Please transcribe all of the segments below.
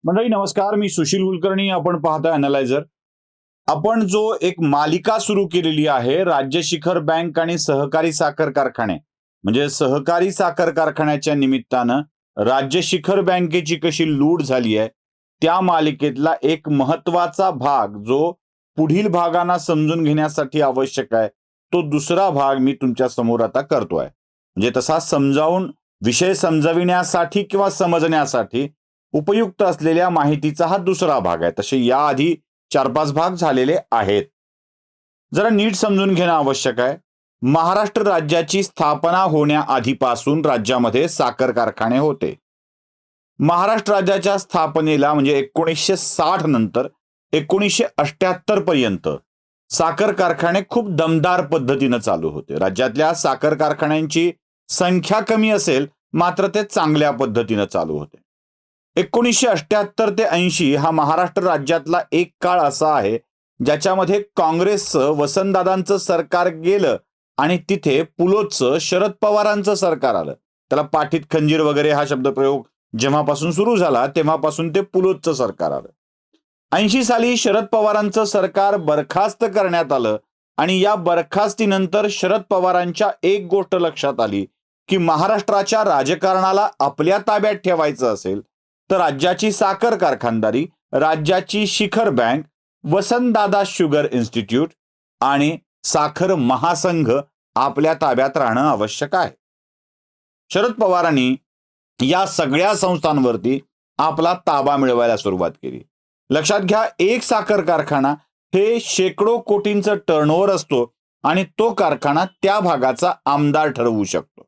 मंडळी नमस्कार, मी सुशील कुलकर्णी. आपण पाहताय अॅनालायझर. आपण जो एक मालिका सुरू केलेली आहे, राज्य शिखर बँक आणि सहकारी साखर कारखाने, म्हणजे सहकारी साखर कारखान्याच्या निमित्तानं राज्य शिखर बँकेची कशी लूट झाली आहे, त्या मालिकेतला एक महत्वाचा भाग जो पुढील भागांना समजून घेण्यासाठी आवश्यक आहे, तो दुसरा भाग मी तुमच्या समोर आता करतोय. म्हणजे तसा समजावून विषय समजविण्यासाठी किंवा समजण्यासाठी उपयुक्त असलेल्या माहितीचा हा दुसरा भाग आहे. तसे याआधी 4-5 भाग झालेले आहेत. जरा नीट समजून घेणं आवश्यक आहे. महाराष्ट्र राज्याची स्थापना होण्याआधीपासून राज्यामध्ये साखर कारखाने होते. महाराष्ट्र राज्याच्या स्थापनेला म्हणजे 1960 नंतर 1978 पर्यंत साखर कारखाने खूप दमदार पद्धतीनं चालू होते. राज्यातल्या साखर कारखान्यांची संख्या कमी असेल, मात्र ते चांगल्या पद्धतीनं चालू होते. 1978 ते 80 हा महाराष्ट्र राज्यातला एक काळ असा आहे ज्याच्यामध्ये काँग्रेसचं वसंतदादांचं सरकार गेलं आणि तिथे पुलोदचं शरद पवारांचं सरकार आलं. त्याला पाठीत खंजीर वगैरे हा शब्दप्रयोग जेव्हापासून सुरू झाला तेव्हापासून ते पुलोदचं सरकार आलं. 80 साली शरद पवारांचं सरकार बरखास्त करण्यात आलं आणि या बरखास्तीनंतर शरद पवारांच्या एक गोष्ट लक्षात आली की महाराष्ट्राच्या राजकारणाला आपल्या ताब्यात ठेवायचं असेल तर राज्याची साखर कारखानदारी, राज्याची शिखर बँक, वसंतदादा शुगर इन्स्टिट्यूट आणि साखर महासंघ आपल्या ताब्यात राहणं आवश्यक आहे. शरद पवारांनी या सगळ्या संस्थांवरती आपला ताबा मिळवायला सुरुवात केली. लक्षात घ्या, एक साखर कारखाना हे शेकडो कोटींचं टर्नओव्हर असतो आणि तो कारखाना त्या भागाचा आमदार ठरवू शकतो.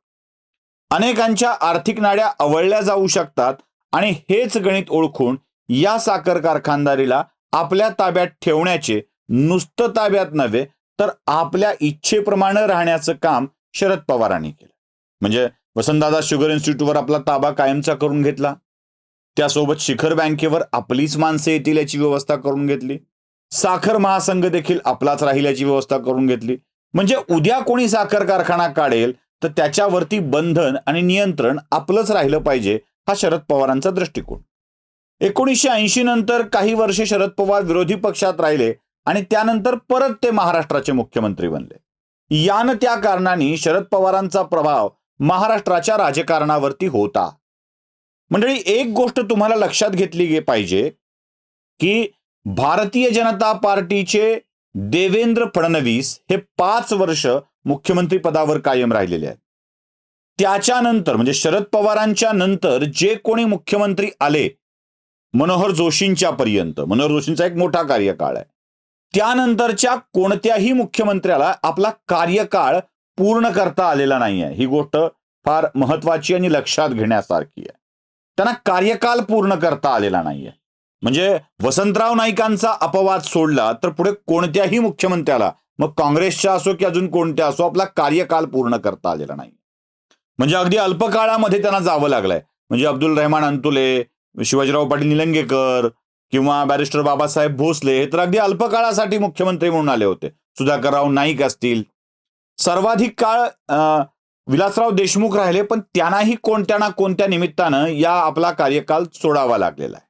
अनेकांच्या आर्थिक नाड्या आवळल्या जाऊ शकतात आणि हेच गणित ओळखून या साखर कारखानदारीला आपल्या ताब्यात ठेवण्याचे, नुसतं ताब्यात नव्हे तर आपल्या इच्छेप्रमाणे राहण्याचं काम शरद पवारांनी केलं. म्हणजे वसंतदादा शुगर इन्स्टिट्यूटवर आपला ताबा कायमचा करून घेतला. त्यासोबत शिखर बँकेवर आपलीच माणसं येतील याची व्यवस्था करून घेतली. साखर महासंघ देखील आपलाच राहील याची व्यवस्था करून घेतली. म्हणजे उद्या कोणी साखर कारखाना काढेल तर त्याच्यावरती बंधन आणि नियंत्रण आपलंच राहिलं पाहिजे, हा शरद पवारांचा दृष्टिकोन. 1980 नंतर काही वर्षे शरद पवार विरोधी पक्षात राहिले आणि त्यानंतर परत ते महाराष्ट्राचे मुख्यमंत्री बनले. यानं त्या कारणाने शरद पवारांचा प्रभाव महाराष्ट्राच्या राजकारणावरती होता. मंडळी, एक गोष्ट तुम्हाला लक्षात घेतली पाहिजे की भारतीय जनता पार्टीचे देवेंद्र फडणवीस हे 5 वर्ष मुख्यमंत्री पदावर कायम राहिलेले आहेत. त्याच्यानंतर म्हणजे शरद पवारांच्या नंतर जे कोणी मुख्यमंत्री आले, मनोहर जोशींच्या पर्यंत, मनोहर जोशींचा एक मोठा कार्यकाळ आहे, त्यानंतरच्या कोणत्याही मुख्यमंत्र्याला आपला कार्यकाळ पूर्ण करता आलेला नाही आहे. ही गोष्ट फार महत्वाची आणि लक्षात घेण्यासारखी आहे. त्यांना कार्यकाल पूर्ण करता आलेला नाहीये. म्हणजे वसंतराव नाईकांचा अपवाद सोडला तर पुढे कोणत्याही मुख्यमंत्र्याला, मग काँग्रेसच्या असो की अजून कोणत्या असो, आपला कार्यकाल पूर्ण करता आलेला नाही. म्हणजे अगदी अल्पकाळामध्ये त्यांना जावं लागलंय. म्हणजे अब्दुल रहमान अंतुले, शिवाजीराव पाटील निलंगेकर किंवा बॅरिस्टर बाबासाहेब भोसले हे तर अगदी अल्पकाळासाठी मुख्यमंत्री म्हणून आले होते. सुधाकरराव नाईक असतील. सर्वाधिक काळ विलासराव देशमुख राहिले, पण त्यांनाही कोणत्या ना कोणत्या निमित्तानं या आपला कार्यकाल सोडावा लागलेला आहे.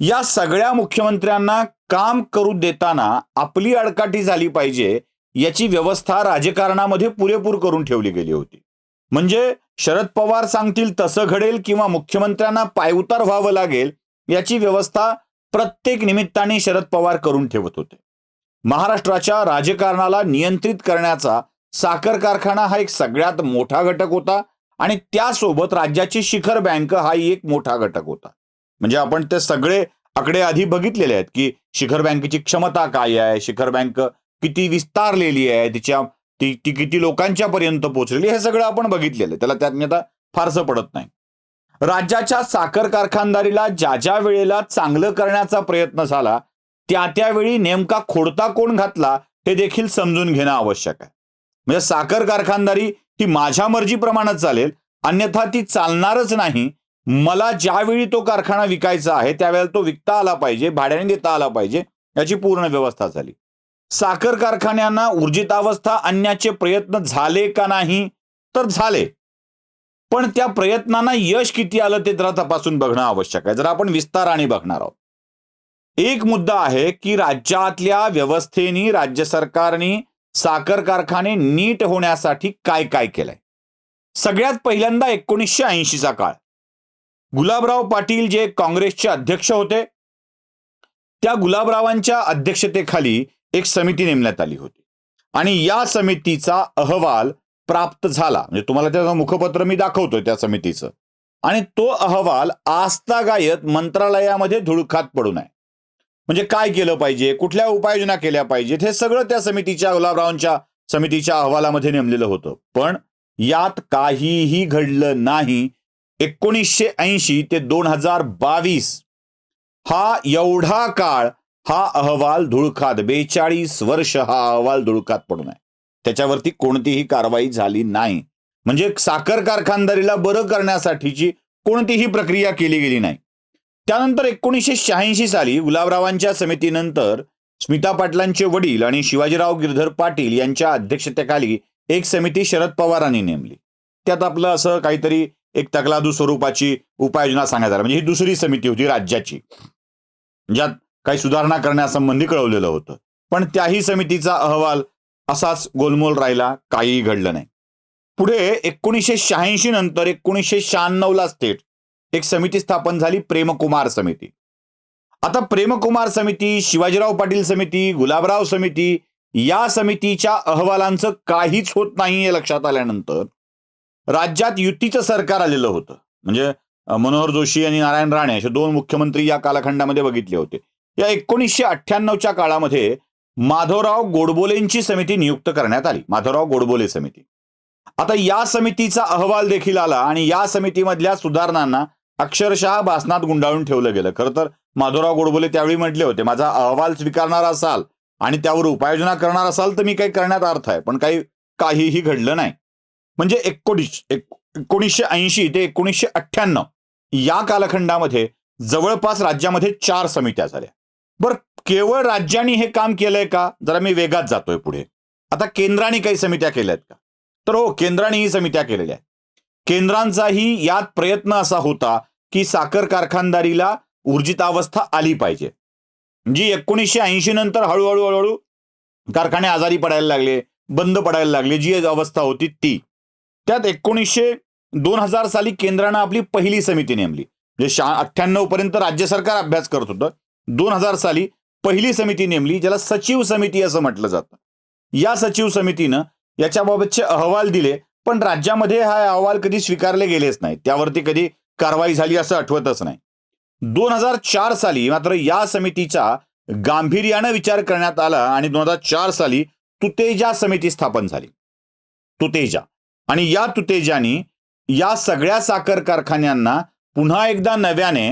या सगळ्या मुख्यमंत्र्यांना काम करू देताना आपली अडकाठी झाली पाहिजे याची व्यवस्था राजकारणामध्ये पुरेपूर करून ठेवली गेली होती. म्हणजे शरद पवार सांगतील तसं घडेल किंवा मुख्यमंत्र्यांना पायउतार व्हावं लागेल याची व्यवस्था प्रत्येक निमित्ताने शरद पवार करून ठेवत होते. महाराष्ट्राच्या राजकारणाला नियंत्रित करण्याचा साखर कारखाना हा एक सगळ्यात मोठा घटक होता आणि त्यासोबत राज्याची शिखर बँक हा एक मोठा घटक होता. म्हणजे आपण ते सगळे आकडे आधी बघितलेले आहेत की शिखर बँकेची क्षमता काय आहे, शिखर बँक किती विस्तारलेली आहे, ती किती लोकांच्या पर्यंत पोहोचलेली, हे सगळं आपण बघितलेलं आहे. त्याला त्यात मी आता फारसं पडत नाही. राज्याच्या साखर कारखानदारीला ज्या ज्या वेळेला चांगलं करण्याचा प्रयत्न झाला त्यावेळी नेमका खोडता कोण घातला हे देखील समजून घेणं आवश्यक आहे. म्हणजे साखर कारखानदारी ही माझ्या मर्जीप्रमाणे चालेल, अन्यथा ती चालणारच नाही. मला ज्यावेळी तो कारखाना विकायचा आहे त्यावेळेला तो विकता आला पाहिजे, भाड्याने देता आला पाहिजे, याची पूर्ण व्यवस्था झाली. साखर कारखान्यांना ऊर्जितावस्था आणण्याचे प्रयत्न झाले का नाही, तर झाले. पण त्या प्रयत्नांना यश किती आलं ते जरा तपासून बघणं आवश्यक आहे. जरा आपण विस्ताराने बघणार आहोत. एक मुद्दा आहे की राज्यातल्या व्यवस्थेनी, राज्य सरकारने साखर कारखाने नीट होण्यासाठी काय काय केलंय. सगळ्यात पहिल्यांदा 1980चा काळ. गुलाबराव पाटील जे काँग्रेसचे अध्यक्ष होते, त्या गुलाबरावांच्या अध्यक्षतेखाली एक समिती नेमण्यात आली होती आणि या समितीचा अहवाल प्राप्त झाला. म्हणजे तुम्हाला त्याचं मुखपत्र मी दाखवतोय त्या समितीचं, आणि तो अहवाल आजतागायत मंत्रालयामध्ये धुळखात पडून आहे. म्हणजे काय केलं पाहिजे, कुठल्या उपाययोजना केल्या पाहिजेत, हे सगळं त्या समितीच्या, गुलाबरावांच्या समितीच्या अहवालामध्ये नेमलेलं होतं. पण यात काहीही घडलं नाही. 1980 ते 2022 हा एवढा काळ हा अहवाल धुळखात, 42 वर्ष हा अहवाल धुळखात पडून आहे. त्याच्यावरती कोणतीही कारवाई झाली नाही. म्हणजे साखर कारखानदारीला बरं करण्यासाठीची कोणतीही प्रक्रिया केली गेली नाही. त्यानंतर 1986 साली गुलाबरावांच्या समितीनंतर स्मिता पाटलांचे वडील आणि शिवाजीराव गिरधर पाटील यांच्या अध्यक्षतेखाली एक समिती शरद पवारांनी नेमली. त्यात आपलं असं काहीतरी एक तकलादू स्वरूपाची उपाययोजना सांगण्यात आली. म्हणजे ही दुसरी समिती होती राज्याची, ज्यात काही सुधारणा करण्यासंबंधी कळवलेलं होतं. पण त्याही समितीचा अहवाल असाच गोलमोल राहिला, काहीही घडलं नाही. पुढे 1986 नंतर 1996ला एक समिती स्थापन झाली, प्रेमकुमार समिती. आता प्रेमकुमार समिती, शिवाजीराव पाटील समिती, गुलाबराव समिती, या समितीच्या अहवालांचं काहीच होत नाही हे लक्षात आल्यानंतर राज्यात युतीचं सरकार आलेलं होतं. म्हणजे मनोहर जोशी आणि नारायण राणे असे दोन मुख्यमंत्री या कालखंडामध्ये बघितले होते. या 1998च्या काळामध्ये माधवराव गोडबोलेंची समिती नियुक्त करण्यात आली, माधवराव गोडबोले समिती. आता या समितीचा अहवाल देखील आला आणि या समितीमधल्या सुधारणांना अक्षरशः भासणात गुंडाळून ठेवलं गेलं. खरं तर माधवराव गोडबोले त्यावेळी म्हटले होते, माझा अहवाल स्वीकारणार असाल आणि त्यावर उपाययोजना करणार असाल तर मी काही करण्यात अर्थ आहे. पण काहीही घडलं नाही. म्हणजे 1980 ते 1998 या कालखंडामध्ये जवळपास राज्यामध्ये 4 समित्या झाल्या. बरं, केवळ राज्यांनी हे काम केलंय का? जरा मी वेगात जातोय पुढे. आता केंद्राने काही समित्या केल्यात का? तर हो, केंद्रानेही समित्या केलेल्या आहेत. केंद्रांचाही यात प्रयत्न असा होता की साखर कारखानदारीला ऊर्जितावस्था आली पाहिजे. जी 1980 नंतर हळूहळू कारखाने आजारी पडायला लागले, बंद पडायला लागले, जी अवस्था होती ती. त्यात 2000 साली केंद्रानं आपली पहिली समिती नेमली. म्हणजे 98 पर्यंत राज्य सरकार अभ्यास करत होतं. 2000 साली पहिली समिती नेमली, ज्याला सचिव समिती असं म्हटलं जातं. या सचिव समितीनं याच्याबाबतचे अहवाल दिले, पण राज्यामध्ये हा अहवाल कधी स्वीकारले गेलेच नाही. त्यावरती कधी कारवाई झाली असं आठवतच नाही. 2004 साली मात्र या समितीचा गांभीर्यानं विचार करण्यात आला आणि 2004 साली तुतेजा समिती स्थापन झाली. तुतेजा. आणि या तुतेजानी या सगळ्या साखर कारखान्यांना पुन्हा एकदा नव्याने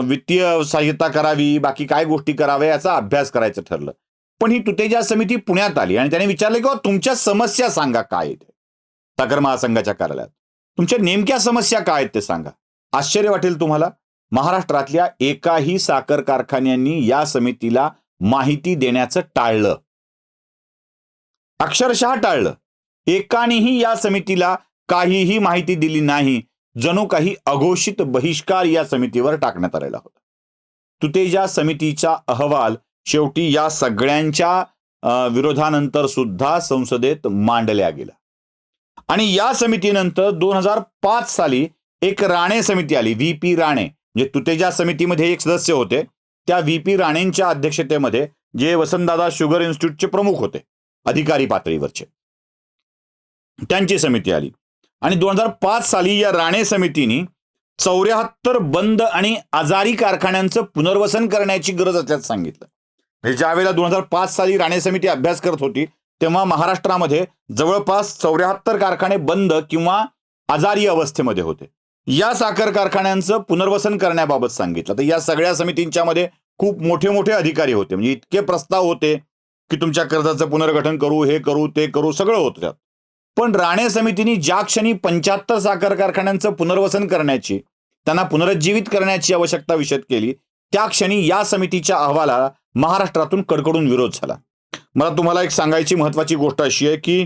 वित्तीय सहाय्यता करावी, बाकी काय गोष्टी कराव्या याचा अभ्यास करायचं ठरलं. पण ही तुतेजा समिती पुण्यात आली आणि त्याने विचारले की तुमच्या समस्या सांगा काय आहेत. साखर महासंघाच्या कार्यालयात तुमच्या नेमक्या समस्या काय आहेत ते सांगा. आश्चर्य वाटेल तुम्हाला, महाराष्ट्रातल्या एकाही साखर कारखान्यांनी या समितीला माहिती देण्याचं टाळलं, अक्षरशः टाळलं. एकानेही या समितीला काहीही माहिती दिली नाही. जणू काही अघोषित बहिष्कार या समितीवर टाकण्यात आलेला होता. तुतेजा समितीचा अहवाल शेवटी या सगळ्यांच्या विरोधानंतर सुद्धा संसदेत मांडल्या गेला. आणि या समितीनंतर 2005 साली एक राणे समिती आली, व्ही.पी. राणे. म्हणजे तुतेजा समितीमध्ये एक सदस्य होते, त्या व्ही.पी. राणेंच्या अध्यक्षतेमध्ये, जे वसंतदादा शुगर इन्स्टिट्यूटचे प्रमुख होते अधिकारी पातळीवरचे, त्यांची समिती आली. आणि 2005 साली या राणे समितीने 74 बंद आणि आजारी कारखान्यांचं पुनर्वसन करण्याची गरज असल्याचं सांगितलं. म्हणजे ज्यावेळेला 2005 साली राणे समिती अभ्यास करत होती तेव्हा महाराष्ट्रामध्ये जवळपास 74 कारखाने बंद किंवा आजारी अवस्थेमध्ये होते. या साखर कारखान्यांचं पुनर्वसन करण्याबाबत सांगितलं. तर या सगळ्या समितींच्या मध्ये खूप मोठे मोठे अधिकारी होते. म्हणजे इतके प्रस्ताव होते की तुमच्या कर्जाचं पुनर्गठन करू, हे करू, ते करू, सगळं होतं त्यात. पण राणे समितीने ज्या क्षणी 75 साखर कारखान्यांचं पुनर्वसन करण्याची, त्यांना पुनरुज्जीवित करण्याची आवश्यकता विशद केली, त्या क्षणी या समितीच्या अहवालाला महाराष्ट्रातून कडकडून विरोध झाला. मला तुम्हाला एक सांगायची महत्वाची गोष्ट अशी आहे की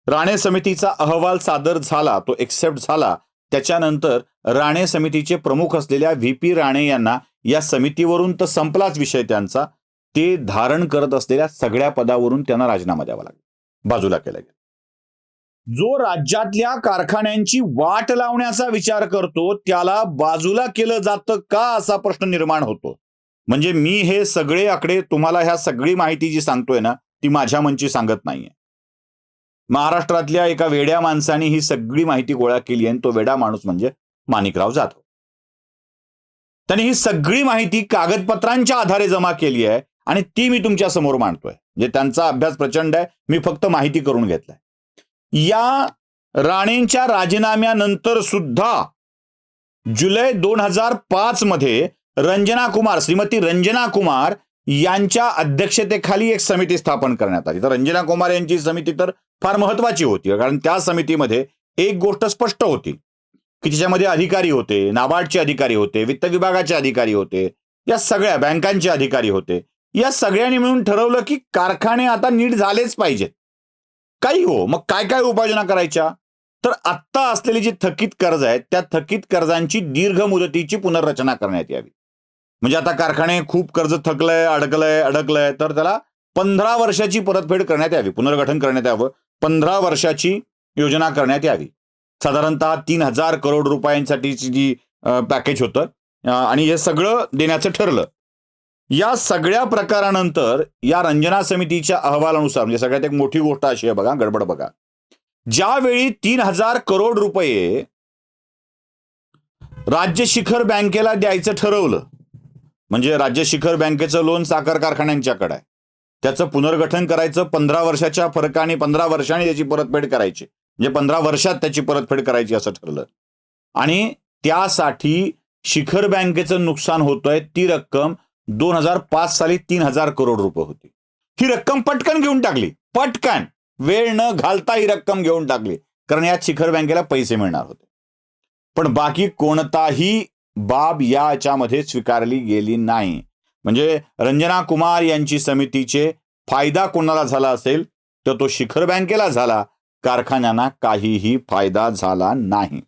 राणे समितीचा अहवाल सादर झाला, तो एक्सेप्ट झाला. त्याच्यानंतर राणे समितीचे प्रमुख असलेल्या व्ही.पी. राणे यांना या समितीवरून तर संपलाच विषय त्यांचा. ते धारण करत असलेल्या सगळ्या पदावरून त्यांना राजीनामा द्यावा लागला, बाजूला केला गेला. जो राज्यातल्या कारखान्यांची वाट लावण्याचा विचार करतो त्याला बाजूला केलं जातं का, असा प्रश्न निर्माण होतो. म्हणजे मी हे सगळे आकडे तुम्हाला, ह्या सगळी माहिती जी सांगतोय ना, ती माझ्या मनची सांगत नाहीये. महाराष्ट्रातल्या एका वेड्या माणसाने ही सगळी माहिती गोळा केली आणि तो वेडा माणूस म्हणजे माणिकराव जाधव. त्यांनी ही सगळी माहिती कागदपत्रांच्या आधारे जमा केली आहे आणि ती मी तुमच्या समोर मांडतोय. म्हणजे त्यांचा अभ्यास प्रचंड आहे, मी फक्त माहिती करून घेतलाय. या राणेंच्या राजीनाम्यानंतर सुद्धा जुलै 2005 मध्ये श्रीमती रंजना कुमार यांच्या अध्यक्षतेखाली एक समिती स्थापन करण्यात आली. तर रंजना कुमार यांची समिती तर फार महत्वाची होती, कारण त्या समितीमध्ये एक गोष्ट स्पष्ट होती की तिच्यामध्ये अधिकारी होते, नाबार्डचे अधिकारी होते, वित्त विभागाचे अधिकारी होते, या सगळ्या बँकांचे अधिकारी होते. या सगळ्यांनी मिळून ठरवलं की कारखाने आता नीट झालेच पाहिजेत. काही हो, मग काय काय उपाययोजना करायच्या, तर आत्ता असलेली जी थकीत कर्ज आहेत त्या थकीत कर्जांची दीर्घ मुदतीची पुनर्रचना करण्यात यावी. म्हणजे आता कारखाने खूप कर्ज थकलंय, अडकलंय, तर त्याला 15 वर्षाची परतफेड करण्यात यावी, पुनर्गठन करण्यात यावं. 15 वर्षाची योजना करण्यात यावी. साधारणतः 3,000 करोड रुपयांसाठीची जी पॅकेज होतं आणि हे सगळं देण्याचं ठरलं. या सगळ्या प्रकारानंतर या रंजना समितीच्या अहवालानुसार, म्हणजे सगळ्यात एक मोठी गोष्ट अशी आहे बघा, गडबड बघा, ज्यावेळी 3,000 करोड रुपये राज्य शिखर बँकेला द्यायचं ठरवलं, म्हणजे राज्य शिखर बँकेचं लोन साखर कारखान्यांच्याकडे आहे, त्याचं पुनर्गठन करायचं, 15 वर्षाच्या फरकाने 15 वर्षांनी त्याची परतफेड करायची, म्हणजे 15 वर्षात त्याची परतफेड करायची असं ठरलं. आणि त्यासाठी शिखर बँकेचं नुकसान होतंय, ती रक्कम 2005 साली 3,000 करोड रुपये होती. ही रक्कम पटकन घेऊन टाकली, पटकन वेळ न घालता ही रक्कम घेऊन टाकली, कारण यात शिखर बँकेला पैसे मिळणार होते. पण बाकी कोणताही बाब याच्यामध्ये स्वीकारली गेली नाही. म्हणजे रंजना कुमार यांची समितीचे फायदा कोणाला झाला असेल तर तो शिखर बँकेला झाला, कारखान्यांना काहीही फायदा झाला नाही.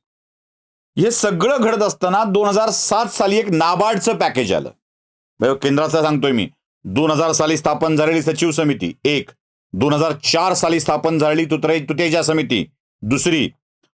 हे सगळं घडत असताना 2007 साली एक नाबार्डचं पॅकेज आलं. केंद्राचं सांगतोय मी. 2000 साली स्थापन झालेली सचिव समिती एक, 2004 साली स्थापन झालेली तुतेजा समिती दुसरी,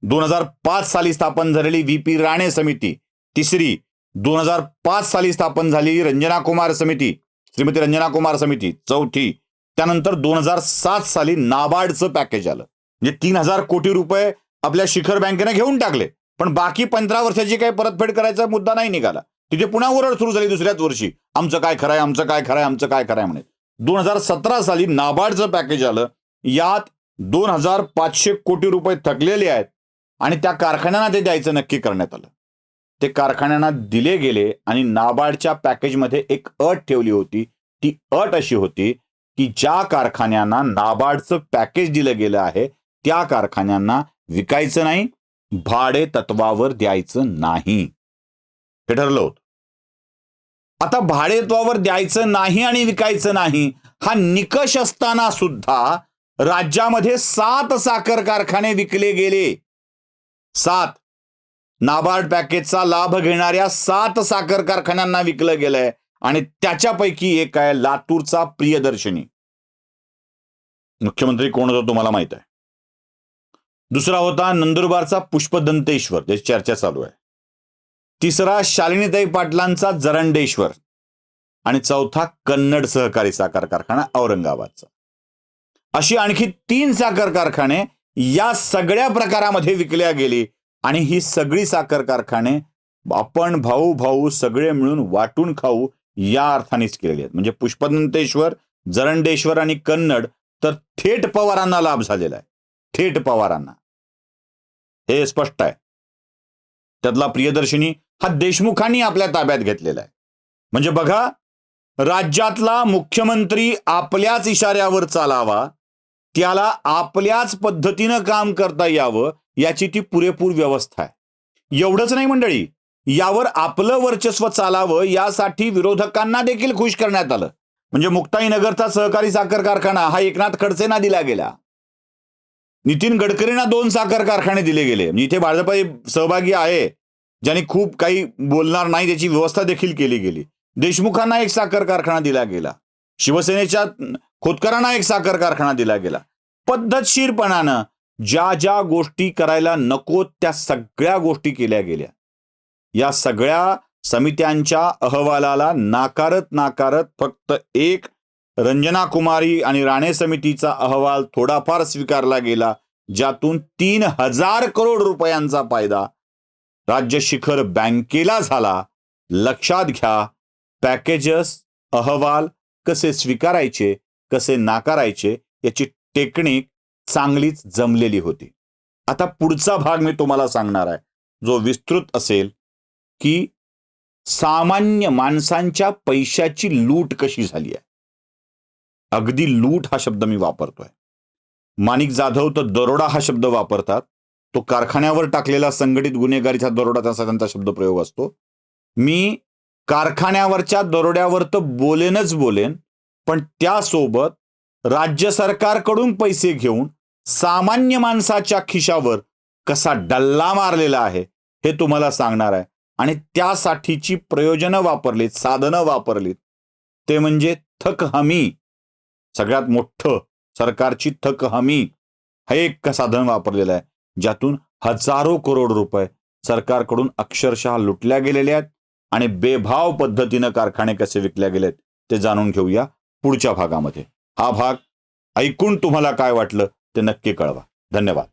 2005 साली स्थापन झालेली व्ही.पी. राणे समिती तिसरी, 2005 साली स्थापन झालेली रंजना कुमार समिती, श्रीमती रंजना कुमार समिती चौथी. त्यानंतर 2007 साली नाबार्डचं पॅकेज आलं. म्हणजे 3,000 कोटी रुपये आपल्या शिखर बँकेने घेऊन टाकले, पण बाकी 15 वर्षाची काही परतफेड करायचा मुद्दा नाही निघाला. तिथे पुन्हा ओरड सुरू झाली दुसऱ्याच वर्षी, आमचं काय खरंय, आमचं काय खरंय, आमचं काय खरंय म्हणे. 2017 साली नाबार्डचं पॅकेज आलं. यात 2,500 कोटी रुपये थकलेले आहेत आणि त्या कारखान्यांना ते द्यायचं नक्की करण्यात आलं. ते कारखान्यांना दिले गेले आणि नाबार्डच्या पॅकेजमध्ये एक अट ठेवली होती. ती अट अशी होती की ज्या कारखान्यांना नाबार्डचं पॅकेज दिलं गेलं आहे त्या कारखान्यांना विकायचं नाही, भाडे तत्वावर द्यायचं नाही, हे ठरलं होतं. आता भाडेतत्वावर द्यायचं नाही आणि विकायचं नाही हा निकष असताना सुद्धा राज्यामध्ये 7 साखर कारखाने विकले गेले. 7 नाबार्ड पॅकेजचा लाभ घेणाऱ्या 7 साखर कारखान्यांना विकलं गेलंय आणि त्याच्यापैकी एक आहे लातूरचा प्रियदर्शनी. मुख्यमंत्री कोण होता तुम्हाला माहित आहे. दुसरा होता नंदुरबारचा पुष्पदंतेश्वर, ज्याची चर्चा चालू आहे. तिसरा शालिनीताई पाटलांचा जरंडेश्वर आणि चौथा कन्नड सहकारी साखर कारखाना औरंगाबादचा. अशी आणखी 3 साखर कारखाने या सगळ्या प्रकारामध्ये विकल्या गेली आणि ही सगळी साखर कारखाने आपण भाऊ सगळे मिळून वाटून खाऊ या अर्थानेच केलेली आहेत. म्हणजे पुष्पदंतेश्वर, जरंडेश्वर आणि कन्नड तर थेट पवारांना लाभ झालेला आहे, थेट पवारांना, हे स्पष्ट आहे. त्यातला प्रियदर्शनी हा देशमुखांनी आपल्या ताब्यात घेतलेला आहे. म्हणजे बघा, राज्यातला मुख्यमंत्री आपल्याच इशाऱ्यावर चालावा, त्याला आपल्याच पद्धतीनं काम करता यावं याची ती पुरेपूर व्यवस्था आहे. एवढंच नाही मंडळी, यावर आपलं वर्चस्व चालावं यासाठी विरोधकांना देखील खुश करण्यात आलं. म्हणजे मुक्ताईनगरचा सहकारी साखर कारखाना हा एकनाथ खडसेंना दिला गेला. नितीन गडकरींना 2 साखर कारखाने दिले गेले. म्हणजे इथे भाजप सहभागी आहे, ज्यांनी खूप काही बोलणार नाही त्याची व्यवस्था देखील केली गेली. देशमुखांना 1 साखर कारखाना दिला गेला. शिवसेनेच्या खोतकरांना 1 साखर कारखाना दिला गेला. पद्धतशीरपणानं ज्या ज्या गोष्टी करायला नको त्या सगळ्या गोष्टी केल्या गेल्या. या सगळ्या समित्यांच्या अहवालाला नाकारत फक्त एक रंजना कुमारी आणि राणे समितीचा अहवाल थोडाफार स्वीकारला गेला, ज्यातून 3,000 करोड रुपयांचा फायदा राज्य शिखर बँकेला झाला. लक्षात घ्या, पॅकेजेस, अहवाल कसे स्वीकारायचे, कसे नाकारायचे याची टेक्निक चांगलीच जमलेली होती. आता पुढचा भाग मी तुम्हाला सांगणार आहे, जो विस्तृत असेल, की सामान्य माणसांच्या पैशाची लूट कशी झाली आहे. अगदी लूट हा शब्द मी वापरतोय. माणिक जाधव तर दरोडा हा शब्द वापरतात. तो कारखान्यावर टाकलेला संघटित गुन्हेगारीचा दरोडा असा त्यांचा शब्दप्रयोग असतो. मी कारखान्यावरच्या दरोड्यावर तर बोलेन, पण त्यासोबत राज्य सरकारकडून पैसे घेऊन सामान्य माणसाच्या खिशावर कसा डल्ला मारलेला आहे हे तुम्हाला सांगणार आहे. आणि त्यासाठीची प्रयोजनं वापरलीत, साधनं वापरलीत, ते म्हणजे थक हमी. सगळ्यात मोठं सरकारची थक हमी हे एक साधन वापरलेलं आहे, ज्यातून हजारो करोड रुपये सरकारकडून अक्षरशः लुटल्या गेलेले आहेत. आणि बेभाव पद्धतीनं कारखाने कसे विकल्या गेलेत ते जाणून घेऊया पुढच्या भागामध्ये. हा भाग ऐकून तुम्हाला काय वाटलं ते नक्की कळवा. धन्यवाद.